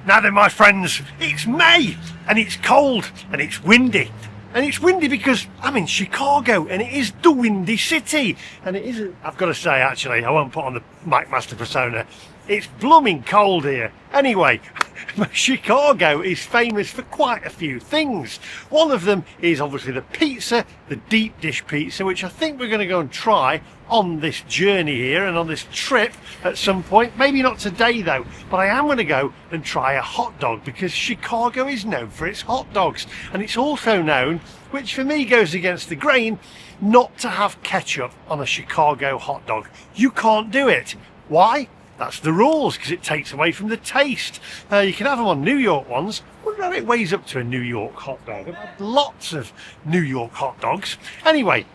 Now then, my friends, it's May, and it's cold, and it's windy. And it's windy because I'm in Chicago, and it is the Windy City. And it is, I've got to say, actually, I won't put on the Mike Master persona, it's blooming cold here. Anyway, Chicago is famous for quite a few things. One of them is obviously the pizza, the deep dish pizza, which I think we're going to go and try on this journey here and on this trip at some point. Maybe not today though, but I am going to go and try a hot dog because Chicago is known for its hot dogs. And it's also known, which for me goes against the grain, not to have ketchup on a Chicago hot dog. You can't do it. Why? That's the rules, because it takes away from the taste. You can have them on New York ones. I wonder how it weighs up to a New York hot dog. I've had lots of New York hot dogs. Anyway,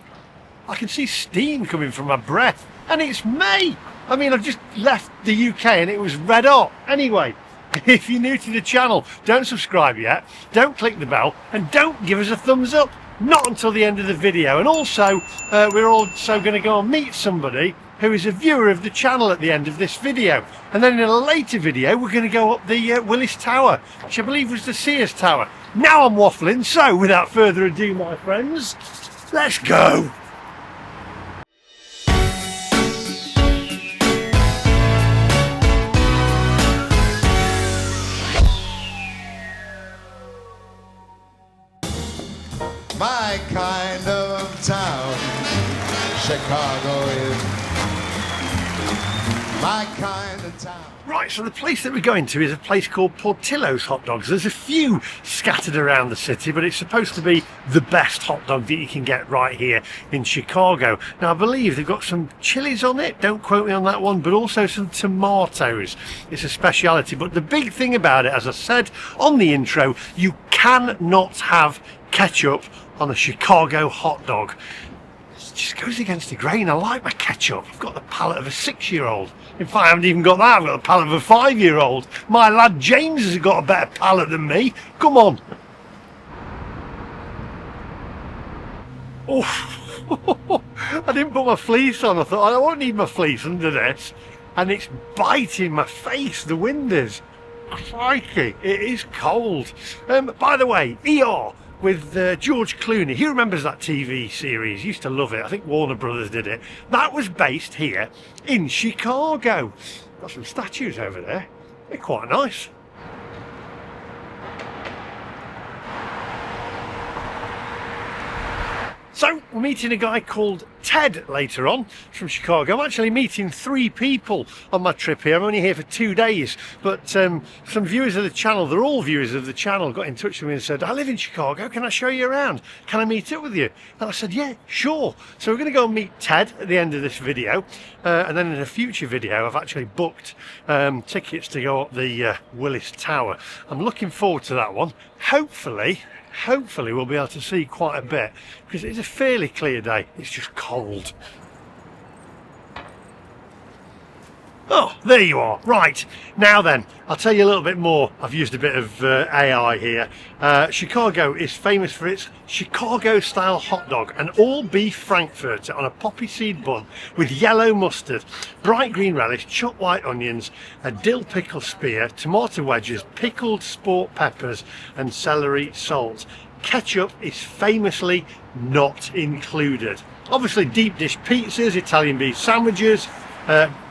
I can see steam coming from my breath, and it's May. I mean, I've just left the UK and it was red hot. Anyway, if you're new to the channel, don't subscribe yet, don't click the bell, and don't give us a thumbs up. Not until the end of the video. And also, we're also going to go and meet somebody who is a viewer of the channel at the end of this video. And then in a later video, we're going to go up the Willis Tower, which I believe was the Sears Tower. Now I'm waffling, so without further ado, my friends, let's go. My kind of town, Chicago is my kind of town. Right, so the place that we're going to is a place called Portillo's Hot Dogs. There's a few scattered around the city, but it's supposed to be the best hot dog that you can get right here in Chicago. Now, I believe they've got some chilies on it, don't quote me on that one, but also some tomatoes. It's a speciality, but the big thing about it, as I said on the intro, you cannot have ketchup on a Chicago hot dog. It just goes against the grain. I like my ketchup. I've got the palate of a 6-year-old. In fact, I haven't even got that. I've got the palate of a 5-year-old. My lad James has got a better palate than me. Come on. Oh, I didn't put my fleece on. I thought I won't need my fleece under this. And it's biting my face. The wind is. Crikey, it is cold. By the way, ER with George Clooney. Who remembers that TV series? Used to love it. I think Warner Brothers did it. That was based here in Chicago. Got some statues over there. They're quite nice. So we're meeting a guy called Ted later on from Chicago. I'm actually meeting 3 people on my trip here. I'm only here for 2 days, but some viewers of the channel, they're all viewers of the channel, got in touch with me and said, I live in Chicago, can I show you around? Can I meet up with you? And I said, yeah, sure. So we're going to go and meet Ted at the end of this video, and then in a future video I've actually booked tickets to go up the Willis Tower. I'm looking forward to that one. Hopefully we'll be able to see quite a bit because it's a fairly clear day. It's just cold. Oh, there you are. Right, now then, I'll tell you a little bit more. I've used a bit of AI here. Chicago is famous for its Chicago-style hot dog, an all-beef frankfurter on a poppy seed bun with yellow mustard, bright green relish, chopped white onions, a dill pickle spear, tomato wedges, pickled sport peppers, and celery salt. Ketchup is famously not included. Obviously, deep dish pizzas, Italian beef sandwiches,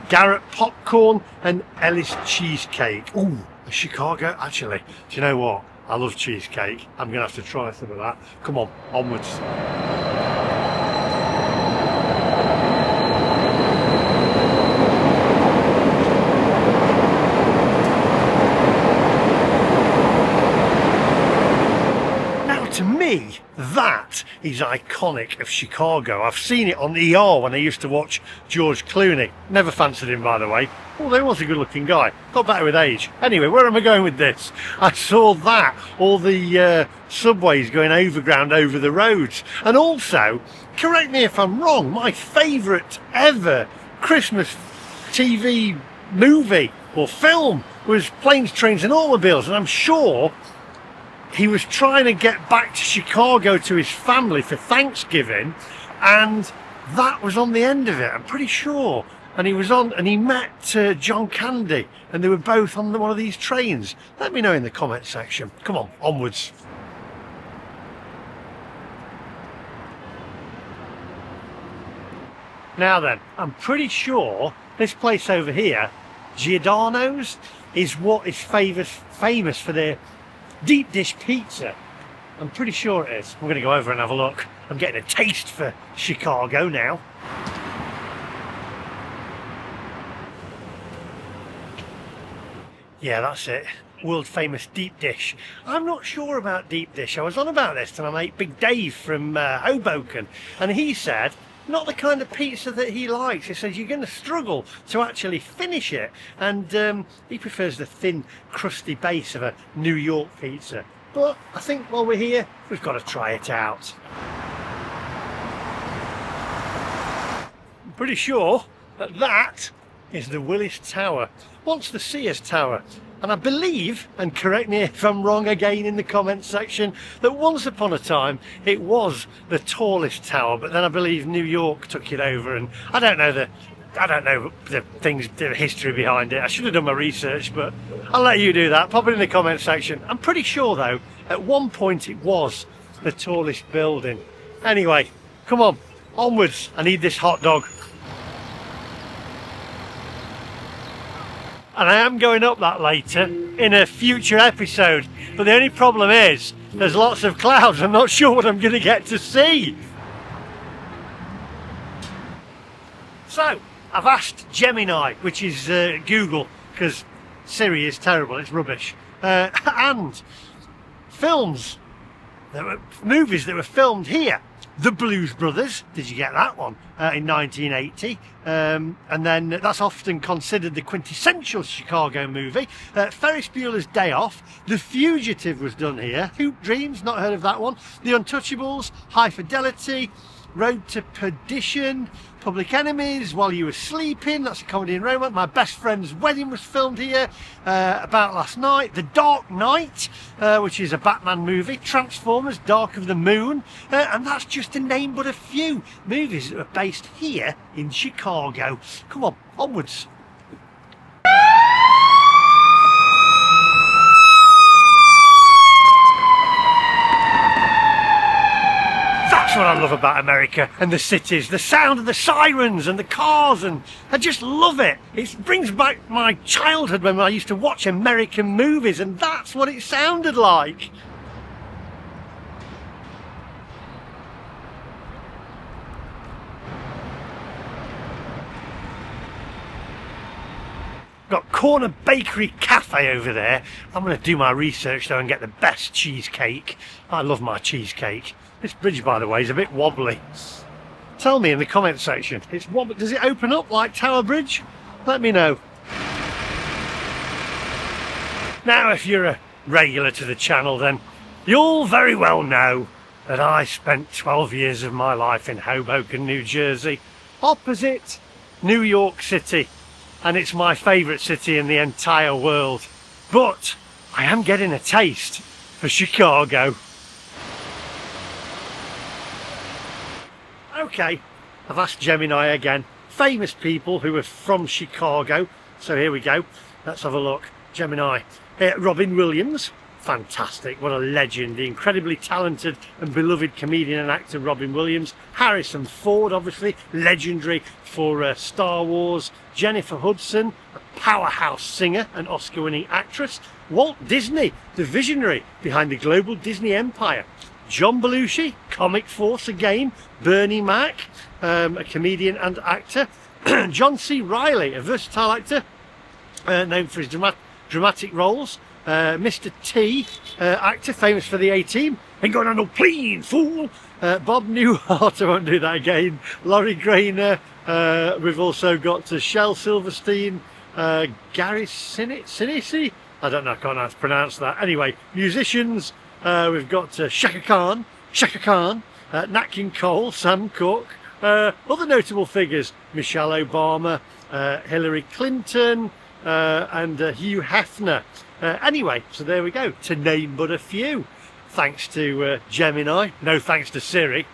Garrett popcorn, and Ellis cheesecake. Ooh, a Chicago. Actually, do you know what? I love cheesecake. I'm going to have to try some of that. Come on, onwards. To me, that is iconic of Chicago. I've seen it on ER when I used to watch George Clooney. Never fancied him, by the way. Although he was a good looking guy. Got better with age. Anyway, where am I going with this? I saw that, all the subways going overground over the roads. And also, correct me if I'm wrong, my favourite ever Christmas TV movie or film was Planes, Trains and Automobiles. And I'm sure he was trying to get back to Chicago to his family for Thanksgiving, and that was on the end of it. I'm pretty sure and he met John Candy, and they were both on one of these trains. Let me know in the comment section. Come on, onwards. Now then, I'm pretty sure this place over here, Giadanos, is what is famous for their deep dish pizza. I'm pretty sure it is. I'm going to go over and have a look. I'm getting a taste for Chicago now. Yeah, that's it. World famous deep dish. I'm not sure about deep dish. I was on about this to my mate Big Dave from Hoboken, and he said not the kind of pizza that he likes. He says you're going to struggle to actually finish it, and he prefers the thin, crusty base of a New York pizza. But I think while we're here, we've got to try it out. I'm pretty sure that that is the Willis Tower, once the Sears Tower. And I believe, and correct me if I'm wrong again in the comments section, that once upon a time it was the tallest tower, but then I believe New York took it over, and I don't know the history behind it. I should have done my research, but I'll let you do that. Pop it in the comment section. I'm pretty sure though, at one point it was the tallest building. Anyway, come on, onwards. I need this hot dog. And I am going up that later in a future episode, but the only problem is there's lots of clouds. I'm not sure what I'm going to get to see. So I've asked Gemini, which is Google, because Siri is terrible, it's rubbish, and movies that were filmed here. The Blues Brothers, did you get that one? In 1980. And then that's often considered the quintessential Chicago movie. Ferris Bueller's Day Off. The Fugitive was done here. Hoop Dreams, not heard of that one. The Untouchables, High Fidelity, Road to Perdition, Public Enemies, While You Were Sleeping, that's a comedy and romance. My Best Friend's Wedding was filmed here about last night. The Dark Knight, which is a Batman movie. Transformers, Dark of the Moon, and that's just to name but a few movies that are based here in Chicago. Come on, onwards. That's what I love about America and the cities, the sound of the sirens and the cars, and I just love it. It brings back my childhood when I used to watch American movies, and that's what it sounded like. Got Corner Bakery Cafe over there. I'm going to do my research though and get the best cheesecake. I love my cheesecake. This bridge, by the way, is a bit wobbly. Tell me in the comment section. It's wobbly. Does it open up like Tower Bridge? Let me know. Now, if you're a regular to the channel, then you'll very well know that I spent 12 years of my life in Hoboken, New Jersey, opposite New York City. And it's my favourite city in the entire world. But I am getting a taste for Chicago. Okay, I've asked Gemini again. Famous people who are from Chicago. So here we go. Let's have a look. Gemini. Robin Williams. Fantastic. What a legend. The incredibly talented and beloved comedian and actor Robin Williams. Harrison Ford, obviously. Legendary for Star Wars. Jennifer Hudson. A powerhouse singer and Oscar-winning actress. Walt Disney, the visionary behind the global Disney empire. John Belushi, comic force again. Bernie Mac, a comedian and actor. John C. Reilly, a versatile actor known for his dramatic roles. Mr. T, actor famous for the A-Team. Ain't going on no plane, fool. Bob Newhart, I won't do that again. Laurie Grainer. We've also got Shel Silverstein. Gary Sinise. I don't know, I can't know how to pronounce that. Anyway, musicians. We've got Shaka Khan, Nat King Cole, Sam Cooke, other notable figures, Michelle Obama, Hillary Clinton, and Hugh Hefner. Anyway, so there we go, to name but a few. Thanks to Gemini, no thanks to Siri.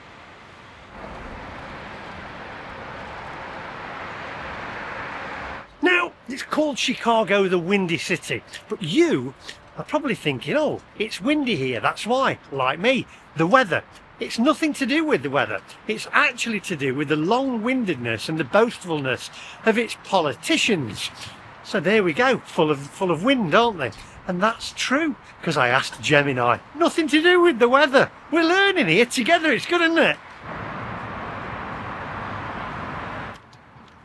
called Chicago the Windy City, but you are probably thinking, oh, it's windy here, that's why. Like me, the weather. It's nothing to do with the weather. It's actually to do with the long-windedness and the boastfulness of its politicians. So there we go, full of wind, aren't they? And that's true, because I asked Gemini. Nothing to do with the weather. We're learning here together, it's good, isn't it?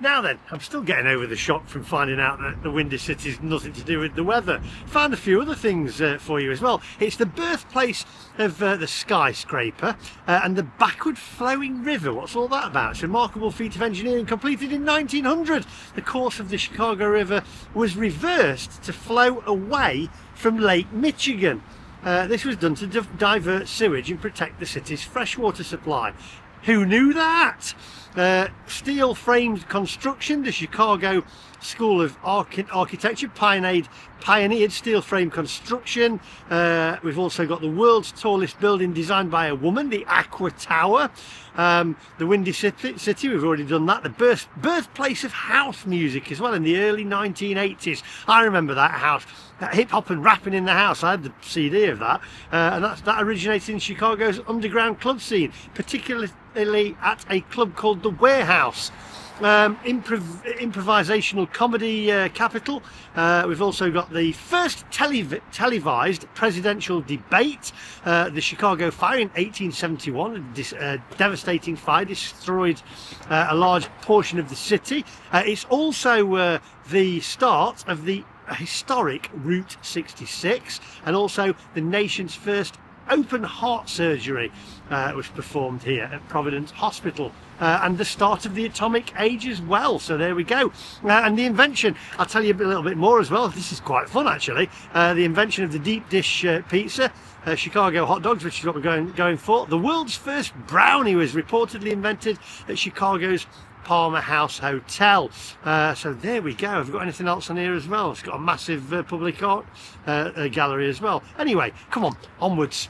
Now then, I'm still getting over the shock from finding out that the Windy City is nothing to do with the weather. Found a few other things for you as well. It's the birthplace of the skyscraper and the backward flowing river. What's all that about? It's a remarkable feat of engineering completed in 1900. The course of the Chicago River was reversed to flow away from Lake Michigan. This was done to divert sewage and protect the city's freshwater supply. Who knew that? Steel framed construction. The Chicago School of Architecture pioneered steel frame construction. We've also got the world's tallest building designed by a woman, the Aqua Tower. The Windy City, we've already done that. The birthplace of house music as well in the early 1980s. I remember that house, that hip hop and rapping in the house. I had the CD of that, and that originated in Chicago's underground club scene, particularly at a club called the Warehouse. Improvisational comedy capital. We've also got the first televised presidential debate. The Chicago fire in 1871, a devastating fire destroyed a large portion of the city. It's also the start of the historic Route 66, and also the nation's first open heart surgery was performed here at Providence Hospital, and the start of the atomic age as well. So there we go. And the invention, I'll tell you a little bit more as well. This is quite fun actually. The invention of the deep dish pizza, Chicago hot dogs, which is what we're going for. The world's first brownie was reportedly invented at Chicago's Palmer House Hotel. So there we go. Have we got anything else on here as well? It's got a massive public art gallery as well. Anyway, come on, onwards.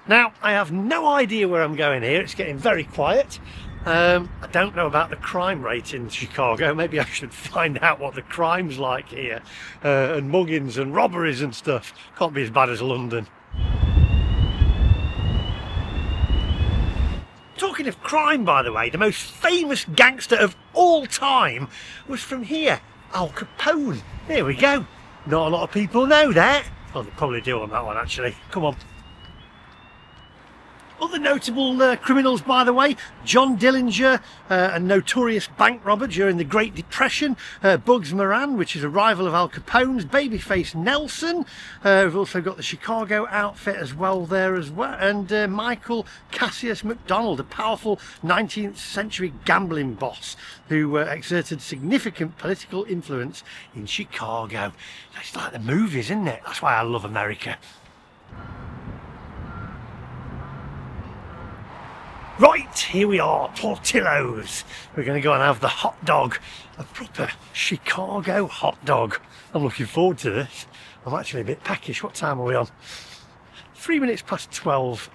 Now, I have no idea where I'm going here. It's getting very quiet. I don't know about the crime rate in Chicago. Maybe I should find out what the crime's like here. And muggings and robberies and stuff. Can't be as bad as London. Talking of crime, by the way, the most famous gangster of all time was from here, Al Capone. There we go. Not a lot of people know that. Well, they probably do on that one, actually. Come on. Other notable criminals, by the way: John Dillinger, a notorious bank robber during the Great Depression, Bugs Moran, which is a rival of Al Capone's, Babyface Nelson. We've also got the Chicago outfit as well there as well, and Michael Cassius McDonald, a powerful 19th century gambling boss who exerted significant political influence in Chicago. It's like the movies, isn't it? That's why I love America. Right, here we are, Portillos. We're going to go and have the hot dog, a proper Chicago hot dog. I'm looking forward to this. I'm actually a bit peckish. What time are we on? 3 minutes past 12.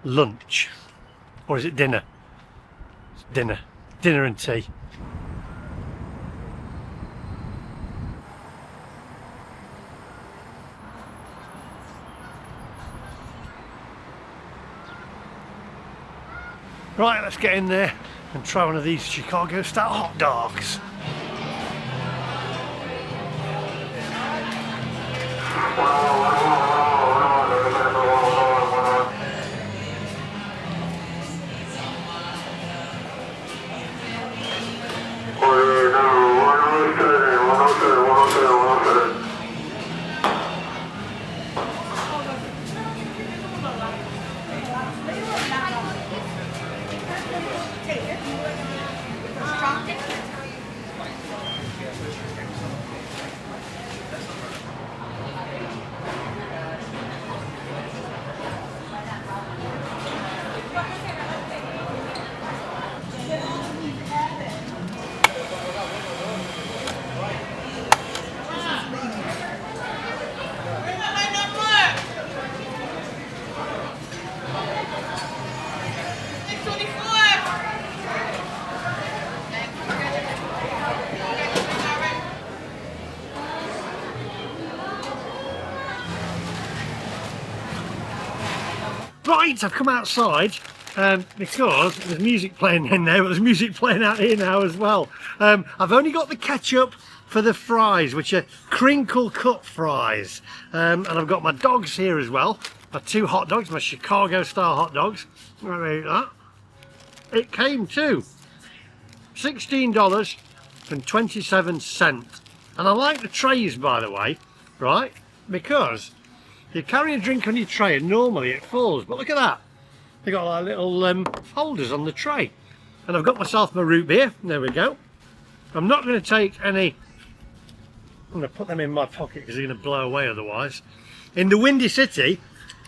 Lunch. Or is it dinner? It's dinner. Dinner and tea. Right, let's get in there and try one of these Chicago style hot dogs. Right, I've come outside because there's music playing in there, but there's music playing out here now as well. I've only got the ketchup for the fries, which are crinkle cut fries. And I've got my dogs here as well. My 2 hot dogs, my Chicago style hot dogs. That. It came to $16.27. And I like the trays, by the way, right? Because you carry a drink on your tray and normally it falls, but look at that. They've got like little holders on the tray. And I've got myself my root beer. There we go. I'm not going to take any. I'm going to put them in my pocket because they're going to blow away otherwise. In the Windy City,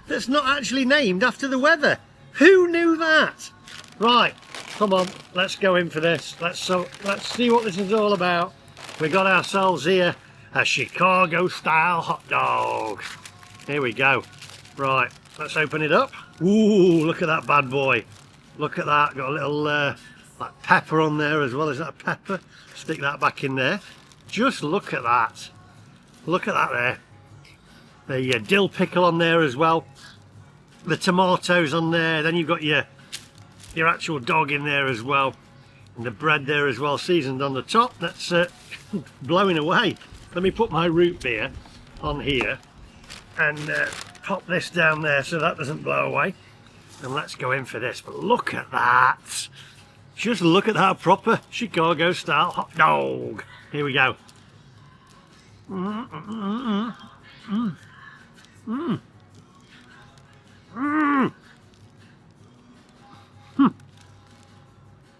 that's not actually named after the weather. Who knew that? Right, come on, let's go in for this. Let's see what this is all about. We got ourselves here a Chicago style hot dog. Here we go. Right, let's open it up. Ooh, look at that bad boy. Look at that, got a little like pepper on there as well. Is that a pepper? Stick that back in there. Just look at that. Look at that there. The dill pickle on there as well. The tomatoes on there. Then you've got your actual dog in there as well. And the bread there as well, seasoned on the top. That's blowing away. Let me put my root beer on here and pop this down there so that doesn't blow away. And let's go in for this. But look at that. Just look at that proper Chicago style hot dog. Here we go.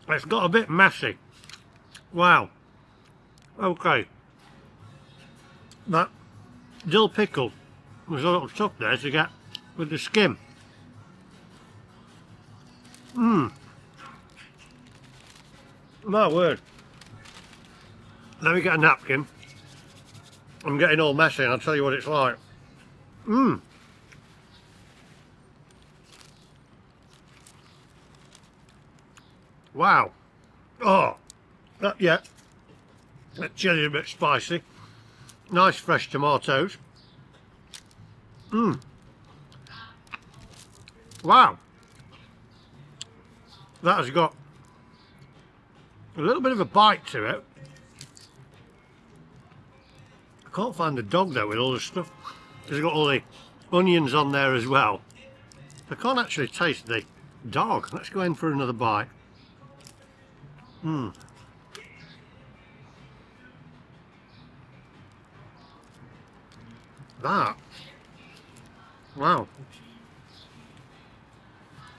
It's got a bit messy. Wow. Okay. That dill pickle was a little tough there to get with the skim. My word. Let me get a napkin. I'm getting all messy and I'll tell you what it's like. Wow. Oh, yeah. That chili's a bit spicy. Nice fresh tomatoes. Wow. That has got a little bit of a bite to it. I can't find the dog though with all the stuff. It's got all the onions on there as well. I can't actually taste the dog. Let's go in for another bite. That. Wow.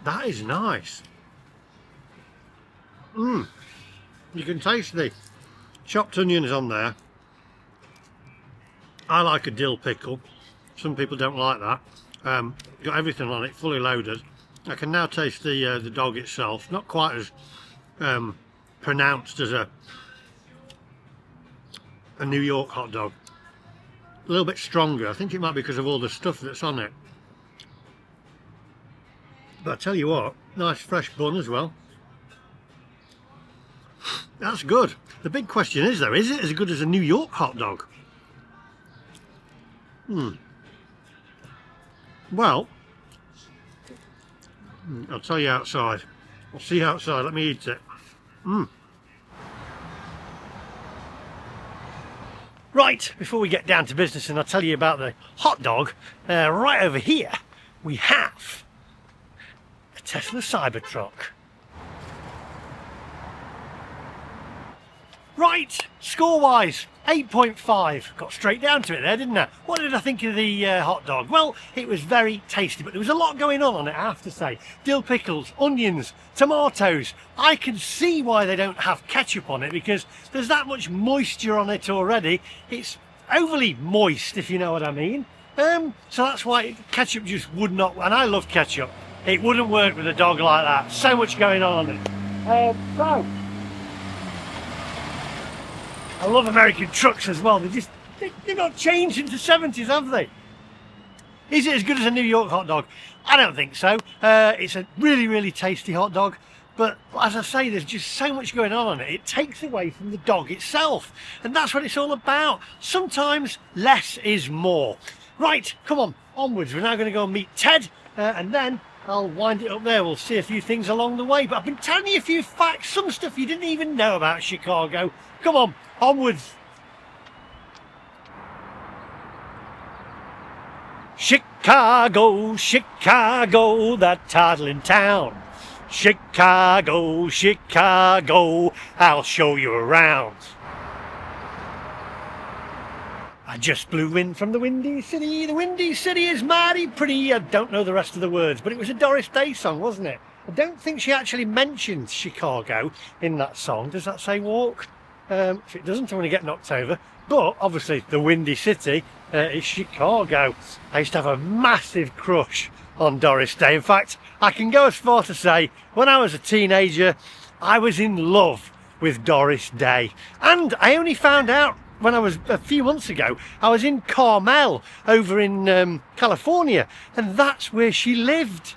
That is nice. You can taste the chopped onions on there. I like a dill pickle. Some people don't like that. Got everything on it, fully loaded. I can now taste the dog itself. Not quite as pronounced as a New York hot dog. A little bit stronger. I think it might be because of all the stuff that's on it. But I tell you what, nice fresh bun as well. That's good. The big question is though, is it as good as a New York hot dog? Well, I'll tell you outside. I'll see you outside. Let me eat it. Right, before we get down to business and I'll tell you about the hot dog, right over here we have a Tesla Cybertruck. Right, score-wise, 8.5. Got straight down to it there, didn't I? What did I think of the hot dog? Well, it was very tasty, but there was a lot going on it, I have to say. Dill pickles, onions, tomatoes. I can see why they don't have ketchup on it, because there's that much moisture on it already. It's overly moist, if you know what I mean. So that's why ketchup just would not, and I love ketchup. It wouldn't work with a dog like that. So much going on it. I love American trucks as well. They've not changed into 70s, have they? Is it as good as a New York hot dog? I don't think so. It's a really, really tasty hot dog. But as I say, there's just so much going on it. It takes away from the dog itself. And that's what it's all about. Sometimes less is more. Right, come on, onwards. We're now going to go and meet Ted. And then I'll wind it up there. We'll see a few things along the way. But I've been telling you a few facts, some stuff you didn't even know about Chicago. Come on, onwards. Chicago, Chicago, that toddling town. Chicago, Chicago, I'll show you around. I just blew in from the Windy City. The Windy City is mighty pretty. I don't know the rest of the words, but it was a Doris Day song, wasn't it? I don't think she actually mentions Chicago in that song. Does that say walk? If it doesn't, I'm going to get knocked over. But obviously, the Windy City is Chicago. I used to have a massive crush on Doris Day. In fact, I can go as far to say, when I was a teenager, I was in love with Doris Day. And I only found out when I was, a few months ago, I was in Carmel over in California, and that's where she lived.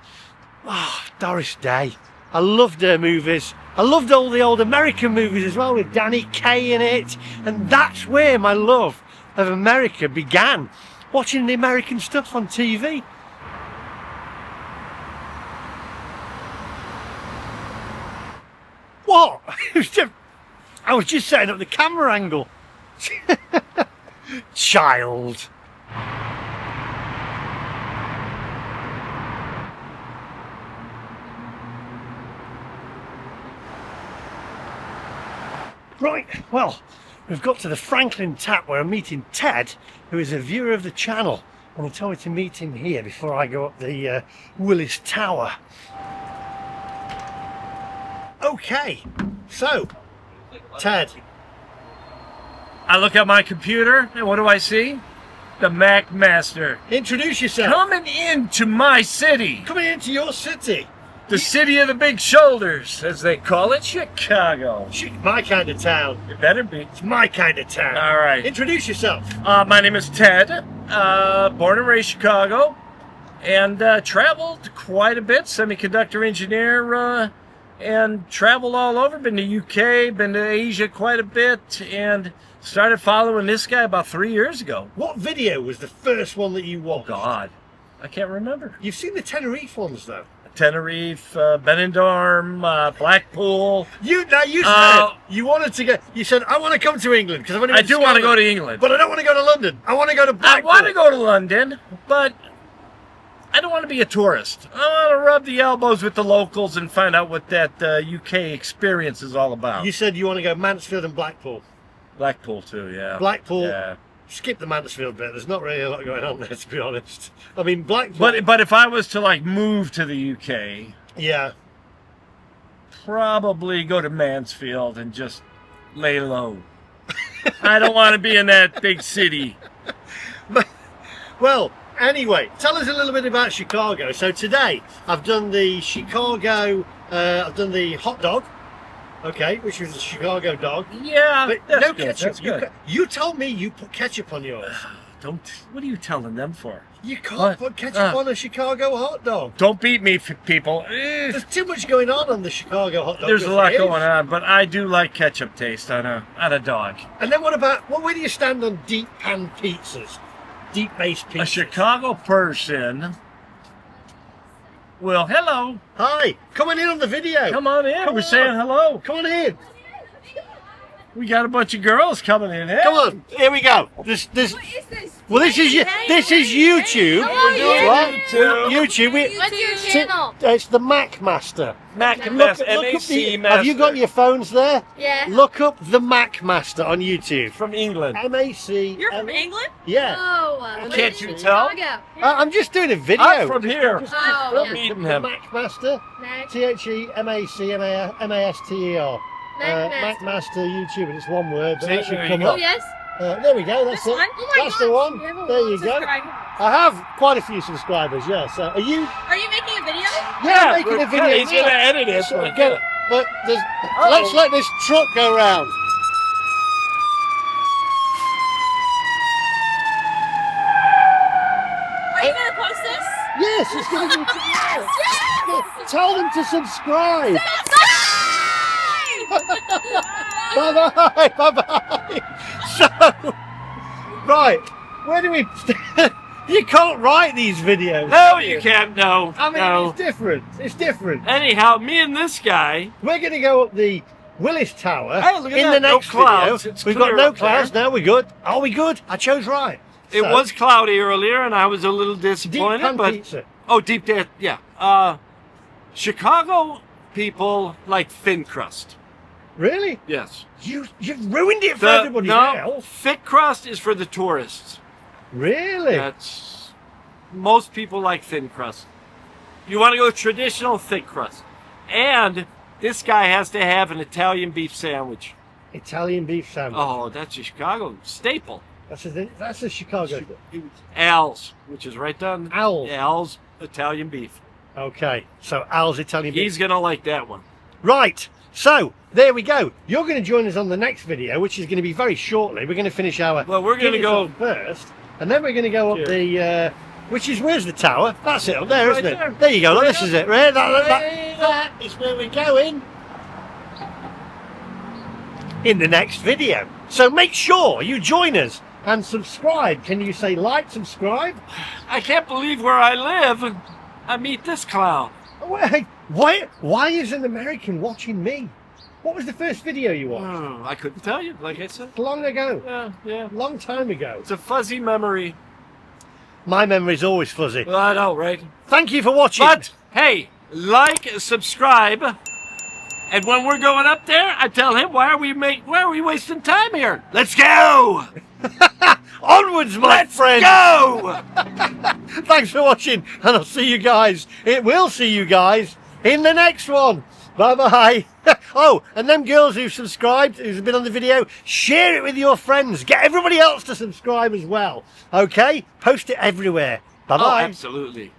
Ah, oh, Doris Day. I loved her movies. I loved all the old American movies as well, with Danny Kaye in it. And that's where my love of America began. Watching the American stuff on TV. What? I was just setting up the camera angle. Child. Right, well, we've got to the Franklin Tap where I'm meeting Ted, who is a viewer of the channel, and he told me to meet him here before I go up the Willis Tower. Okay, so, Ted. I look at my computer, and what do I see? The Mac Master. Introduce yourself. Coming into my city. Coming into your city. The city of the big shoulders, as they call it, Chicago. My kind of town. It better be. It's my kind of town. All right. Introduce yourself. My name is Ted, born and raised Chicago, and traveled quite a bit, semiconductor engineer, and traveled all over. Been to UK, been to Asia quite a bit, and started following this guy about 3 years ago. What video was the first one that you watched? Oh, God. I can't remember. You've seen the Tenerife ones, though. Tenerife, Benidorm, Blackpool. You said you wanted to get. You said I want to come to England because I do want to go to England, but I don't want to go to London. I want to go to Blackpool. I want to go to London, but I don't want to be a tourist. I want to rub the elbows with the locals and find out what that UK experience is all about. You said you want to go Mansfield and Blackpool. Blackpool too, yeah. Blackpool. Yeah. Skip the Mansfield bit. There's not really a lot going on there, to be honest. I mean, Blackpool. But if I was to like move to the UK, yeah, probably go to Mansfield and just lay low. I don't want to be in that big city. Well, anyway, tell us a little bit about Chicago. So today I've done the Chicago. I've done the hot dog. Okay, which was a Chicago dog. Yeah, but that's no good. ketchup. That's good. You told me you put ketchup on yours. Don't. What are you telling them for? You can't put ketchup on a Chicago hot dog. Don't beat me, people. There's too much going on the Chicago hot dog. There's a lot going on, but I do like ketchup taste on a dog. And then where do you stand on deep pan pizzas? Deep base pizzas? A Chicago person. Well, hello. Hi. Come on in on the video. Come on in. We're saying hello. Come on in. We got a bunch of girls coming in. Hey. Come on. Here we go. This. What is this? Well, this is YouTube. YouTube. What's your channel? It's the Mac Master. Mac Master. M-A-C Master. Have you got your phones there? Yeah. Look up the Mac Master on YouTube. From England. M-A-C. You're from England? Yeah. Oh. Can't you tell? I'm just doing a video. I'm from here. Oh, Meeting The him. Mac Master. Mac. T-H-E-M-A-C-M-A-S-T-E-R. Mac Master YouTube, and it's one word, but that should come Oh, up. yes. There we go, that's This it. one? Oh my That's God. the one. You have a There lot you of go. subscribers. I have quite a few subscribers, yeah. So are you making a video? yeah, making a video? He's going to edit it. So but let's let this truck go round. Are you going to post this? Yes, it's going to be. Yes! Tell them to subscribe. Subscribe! Bye bye. So, right, where do we? You can't write these videos. No, you can't. No. I mean, no. it's different. It's different. Anyhow, me and this guy. We're going to go up the Willis Tower Hey, look at in that. the No next clouds. video. It's We've got clear no up there. clouds now. We're good. Are we good? I chose right. It So, was cloudy earlier, and I was a little deep disappointed. pan But pizza. oh, deep dish. Yeah. Chicago people like thin crust. Really? Yes. You've ruined it for everybody no, else. thick crust is for the tourists. Really? That's most people like thin crust. You want to go traditional thick crust, and this guy has to have an Italian beef sandwich. Italian beef sandwich. Oh, that's a Chicago staple. That's a Chicago. Al's, which is right down. Al's. Al's Italian beef. Okay, so Al's Italian beef. He's gonna like that one. Right, so there we go. You're going to join us on the next video, which is going to be very shortly. We're going to finish our. Well, we're gonna Guinness go- one first, and then we're going to go up Here. the. Which is where's the tower? That's it up there, Right isn't it? there. There you go. Look, Right this up. is it. Right? Way That is where we're going in the next video. So make sure you join us and subscribe. Can you say like, subscribe? I can't believe where I live. I meet this clown. Why is an American watching me? What was the first video you watched? Oh, I couldn't tell you, like I said. Long ago. Yeah. Long time ago. It's a fuzzy memory. My memory's always fuzzy. Well, I know, right? Thank you for watching. But hey, like, subscribe, and when we're going up there, I tell him, why are we wasting time here? Let's go! Onwards, my Let's friend. go! Thanks for watching, and I'll see you guys. It will see you guys in the next one. Bye bye. Oh, and them girls who've subscribed, who've been on the video, share it with your friends. Get everybody else to subscribe as well. Okay? Post it everywhere. Bye Oh, bye. absolutely.